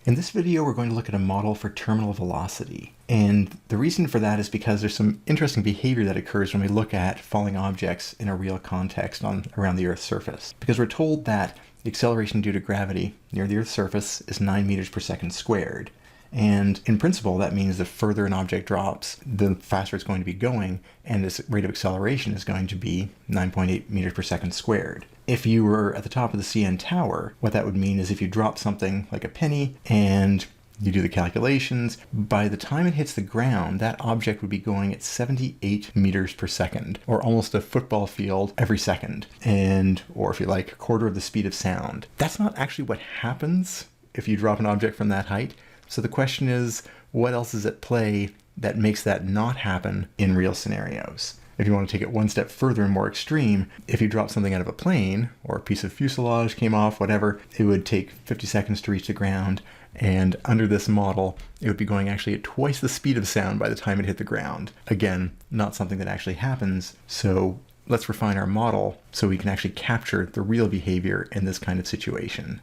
In this video, we're going to look at a model for terminal velocity. And the reason for that is because there's some interesting behavior that occurs when we look at falling objects in a real context around the Earth's surface. Because we're told that the acceleration due to gravity near the Earth's surface is 9 meters per second squared. And in principle, that means the further an object drops, the faster it's going to be going, and its rate of acceleration is going to be 9.8 meters per second squared. If you were at the top of the CN tower, what that would mean is if you drop something like a penny and you do the calculations, by the time it hits the ground, that object would be going at 78 meters per second, or almost a football field every second, or if you like, a quarter of the speed of sound. That's not actually what happens if you drop an object from that height. So the question is, what else is at play that makes that not happen in real scenarios? If you want to take it one step further and more extreme, if you drop something out of a plane, or a piece of fuselage came off, whatever, it would take 50 seconds to reach the ground, and under this model, it would be going actually at twice the speed of sound by the time it hit the ground. Again, not something that actually happens, so let's refine our model so we can actually capture the real behavior in this kind of situation.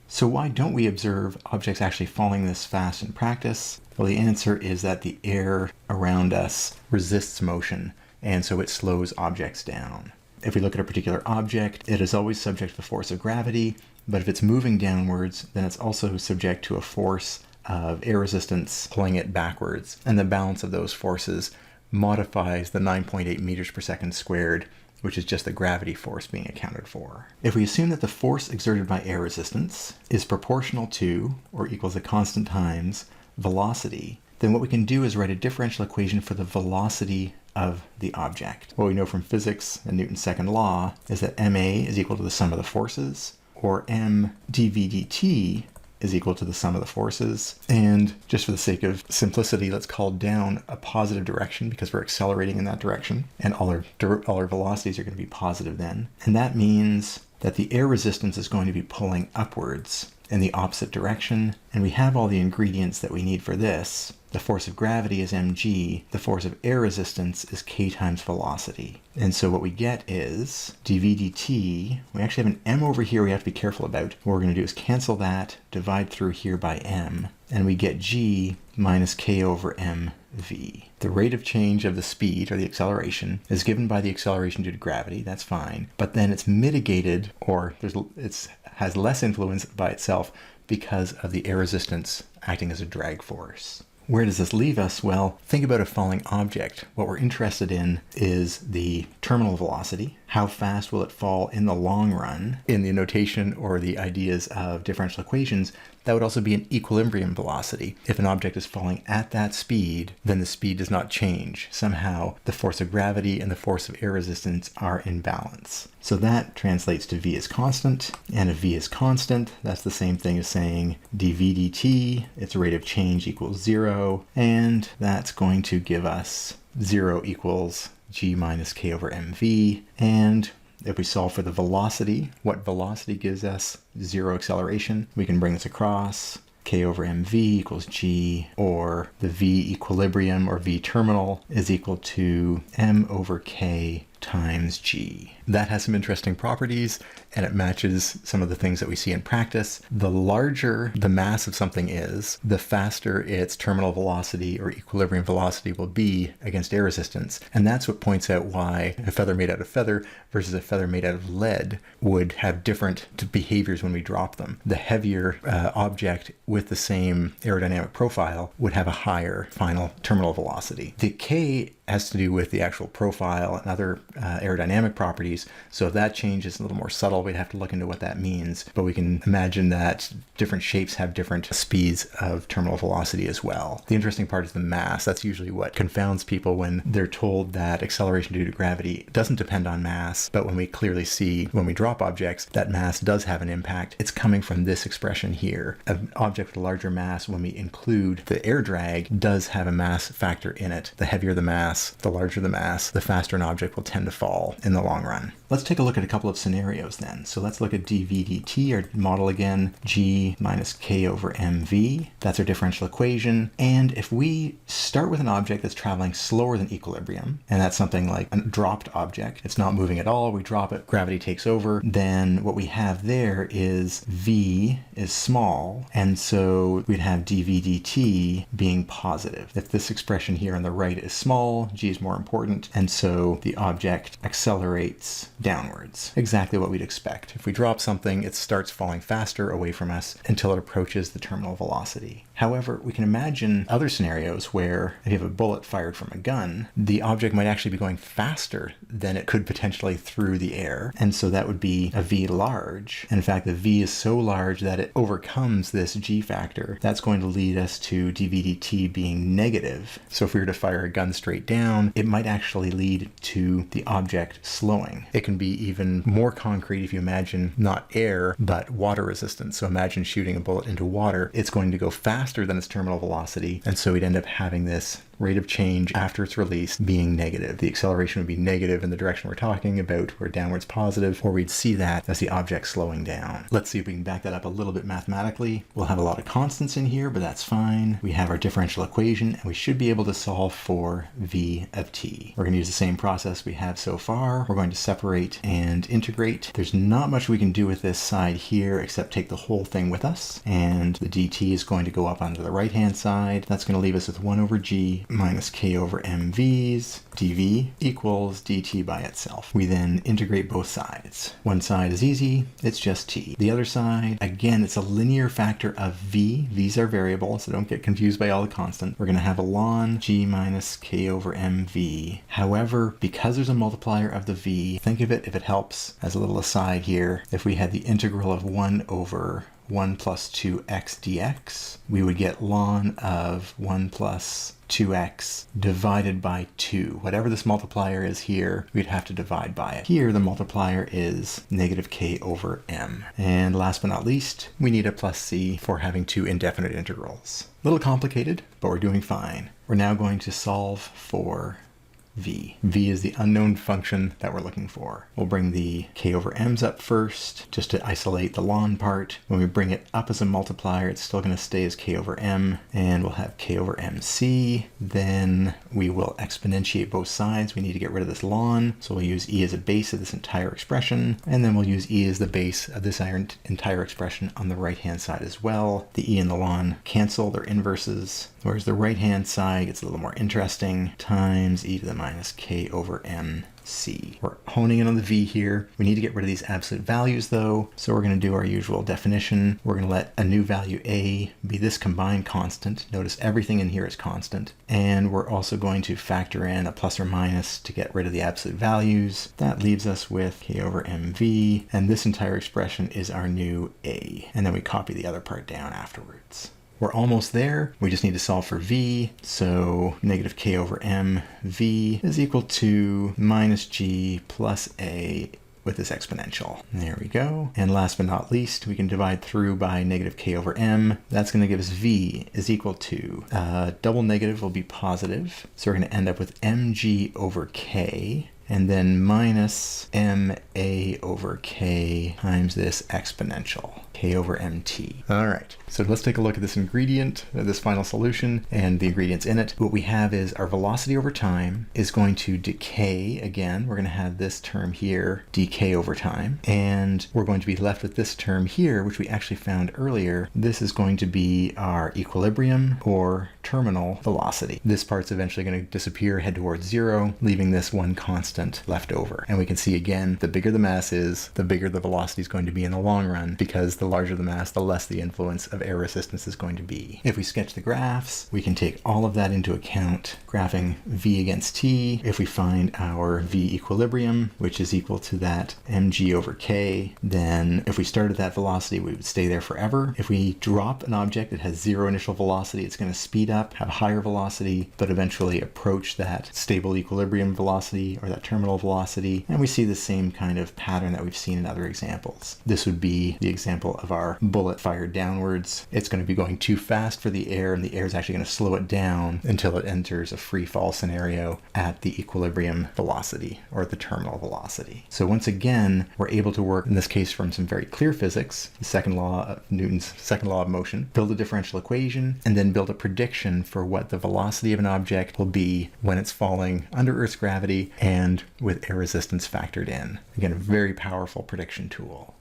So why don't we observe objects actually falling this fast in practice? Well, the answer is that the air around us resists motion, and so it slows objects down. If we look at a particular object, it is always subject to the force of gravity, but if it's moving downwards, then it's also subject to a force of air resistance pulling it backwards, and the balance of those forces modifies the 9.8 meters per second squared, which is just the gravity force being accounted for. If we assume that the force exerted by air resistance is proportional to, or equals a constant times, velocity, then what we can do is write a differential equation for the velocity of the object. What we know from physics and Newton's second law is that ma is equal to the sum of the forces, or m dv dt is equal to the sum of the forces. And just for the sake of simplicity, let's call down a positive direction because we're accelerating in that direction, and all our velocities are going to be positive then. And that means that the air resistance is going to be pulling upwards in the opposite direction, and we have all the ingredients that we need for this. The force of gravity is mg, the force of air resistance is k times velocity. And so what we get is dv dt, we actually have an m over here we have to be careful about. What we're going to do is cancel that, divide through here by m, and we get g minus k over mv. The rate of change of the speed, or the acceleration, is given by the acceleration due to gravity, that's fine, but then it's mitigated, or it has less influence by itself because of the air resistance acting as a drag force. Where does this leave us? Well, think about a falling object. What we're interested in is the terminal velocity. How fast will it fall in the long run? In the notation or the ideas of differential equations, that would also be an equilibrium velocity. If an object is falling at that speed, then the speed does not change. Somehow, the force of gravity and the force of air resistance are in balance. So that translates to v is constant, and if v is constant, that's the same thing as saying dv dt, its rate of change equals 0, and that's going to give us 0 equals g minus k over mv, and if we solve for the velocity, what velocity gives us 0 acceleration, we can bring this across. K over mv equals g, or the v equilibrium or v terminal is equal to m over k times g. That has some interesting properties, and it matches some of the things that we see in practice. The larger the mass of something is, the faster its terminal velocity or equilibrium velocity will be against air resistance. And that's what points out why a feather made out of feather versus a feather made out of lead would have different behaviors when we drop them. The heavier object with the same aerodynamic profile would have a higher final terminal velocity. The k has to do with the actual profile and other aerodynamic properties. So if that change is a little more subtle, we'd have to look into what that means. But we can imagine that different shapes have different speeds of terminal velocity as well. The interesting part is the mass. That's usually what confounds people when they're told that acceleration due to gravity doesn't depend on mass. But when we clearly see when we drop objects, that mass does have an impact. It's coming from this expression here. An object with a larger mass, when we include the air drag, does have a mass factor in it. The heavier the mass, the larger the mass, the faster an object will tend to fall in the long run. Let's take a look at a couple of scenarios then. So let's look at dv dt, our model again, g minus k over mv. That's our differential equation. And if we start with an object that's traveling slower than equilibrium, and that's something like a dropped object, it's not moving at all, we drop it, gravity takes over, then what we have there is v is small, and so we'd have dv dt being positive. If this expression here on the right is small, g is more important, and so the object accelerates downwards. Exactly what we'd expect. If we drop something, it starts falling faster away from us until it approaches the terminal velocity. However, we can imagine other scenarios where if you have a bullet fired from a gun, the object might actually be going faster than it could potentially through the air, and so that would be a v large. And in fact, the v is so large that it overcomes this g factor. That's going to lead us to dv dt being negative. So if we were to fire a gun straight down, it might actually lead to the object slowing. It can be even more concrete if you imagine not air, but water resistance. So imagine shooting a bullet into water. It's going to go faster than its terminal velocity, and so we'd end up having this rate of change after it's released being negative. The acceleration would be negative in the direction we're talking about, where downwards positive, or we'd see that as the object slowing down. Let's see if we can back that up a little bit mathematically. We'll have a lot of constants in here, but that's fine. We have our differential equation, and we should be able to solve for v of t. We're going to use the same process we have so far. We're going to separate and integrate. There's not much we can do with this side here except take the whole thing with us, and the dt is going to go up onto the right hand side. That's going to leave us with 1 over g minus k over mv's dv equals dt by itself. We then integrate both sides. One side is easy, it's just t. The other side, again, it's a linear factor of v. V's are variable, so don't get confused by all the constants. We're going to have a ln g minus k over mv. However, because there's a multiplier of the v, think of it, if it helps, as a little aside here, if we had the integral of 1 over 1 plus 2x dx, we would get ln of 1 plus 2x divided by 2. Whatever this multiplier is here, we'd have to divide by it. Here, the multiplier is negative k over m. And last but not least, we need a plus c for having two indefinite integrals. A little complicated, but we're doing fine. We're now going to solve for v. V is the unknown function that we're looking for. We'll bring the k over m's up first, just to isolate the ln part. When we bring it up as a multiplier, it's still going to stay as k over m, and we'll have k over mc. Then we will exponentiate both sides. We need to get rid of this ln, so we'll use e as a base of this entire expression, and then we'll use e as the base of this entire expression on the right-hand side as well. The e and the ln cancel, they're inverses, whereas the right-hand side gets a little more interesting, times e to the minus k over mc. We're honing in on the v here. We need to get rid of these absolute values though, so we're going to do our usual definition. We're going to let a new value a be this combined constant. Notice everything in here is constant. And we're also going to factor in a plus or minus to get rid of the absolute values. That leaves us with k over mv, and this entire expression is our new a. And then we copy the other part down afterwards. We're almost there. We just need to solve for v. So negative k over m v is equal to minus g plus a with this exponential. There we go. And last but not least, we can divide through by negative k over m. That's going to give us v is equal to, double negative will be positive. So we're going to end up with mg over k, and then minus ma over k times this exponential, k over mt. All right, so let's take a look at this ingredient, this final solution, and the ingredients in it. What we have is our velocity over time is going to decay again. We're going to have this term here, dk over time, and we're going to be left with this term here, which we actually found earlier. This is going to be our equilibrium or terminal velocity. This part's eventually going to disappear, head towards zero, leaving this one constant left over. And we can see again, the bigger the mass is, the bigger the velocity is going to be in the long run, because the larger the mass, the less the influence of air resistance is going to be. If we sketch the graphs, we can take all of that into account, graphing v against t. If we find our v equilibrium, which is equal to that mg over k, then if we start at that velocity, we would stay there forever. If we drop an object that has zero initial velocity, it's going to speed up. up, have higher velocity, but eventually approach that stable equilibrium velocity or that terminal velocity. And we see the same kind of pattern that we've seen in other examples. This would be the example of our bullet fired downwards. It's going to be going too fast for the air, and the air is actually going to slow it down until it enters a free fall scenario at the equilibrium velocity or the terminal velocity. So once again, we're able to work, in this case, from some very clear physics, the second law of Newton's second law of motion, build a differential equation, and then build a prediction for what the velocity of an object will be when it's falling under Earth's gravity and with air resistance factored in. Again, a very powerful prediction tool.